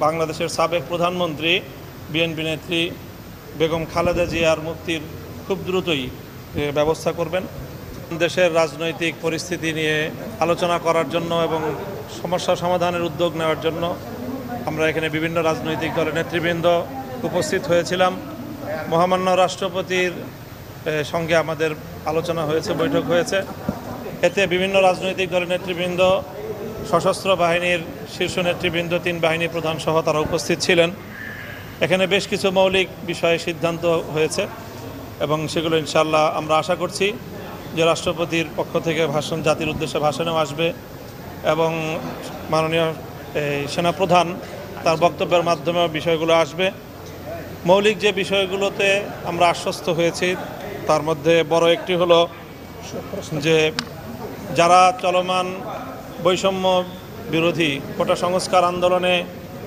বাংলাদেশের সাবেক প্রধানমন্ত্রী বিএনপি নেত্রী বেগম খালেদা জিয়ার মুক্তির খুব দ্রুতই ব্যবস্থা করবেন। দেশের রাজনৈতিক পরিস্থিতি নিয়ে আলোচনা করার জন্য এবং সমস্যা সমাধানের উদ্যোগ নেওয়ার জন্য আমরা এখানে বিভিন্ন রাজনৈতিক দলের নেতৃবৃন্দ উপস্থিত হয়েছিলাম। মহামান্য রাষ্ট্রপতির সঙ্গে আমাদের আলোচনা হয়েছে, বৈঠক হয়েছে। এতে বিভিন্ন রাজনৈতিক দলের নেতৃবৃন্দ, সশস্ত্র বাহিনীর শীর্ষ নেতৃবৃন্দ, 3 বাহিনী প্রধান সহ তারা উপস্থিত ছিলেন। এখানে বেশ কিছু মৌলিক বিষয়ে সিদ্ধান্ত হয়েছে এবং সেগুলো ইনশাআল্লাহ আমরা আশা করছি যে রাষ্ট্রপতির পক্ষ থেকে জাতির উদ্দেশ্যে ভাষণেও আসবে এবং মাননীয় সেনাপ্রধান তার বক্তব্যের মাধ্যমেও বিষয়গুলো আসবে। মৌলিক যে বিষয়গুলোতে আমরা আশ্বস্ত হয়েছি তার মধ্যে বড় একটি হলো যে যারা চলমান বৈষম্য বিরোধী কোটা সংস্কার আন্দোলনে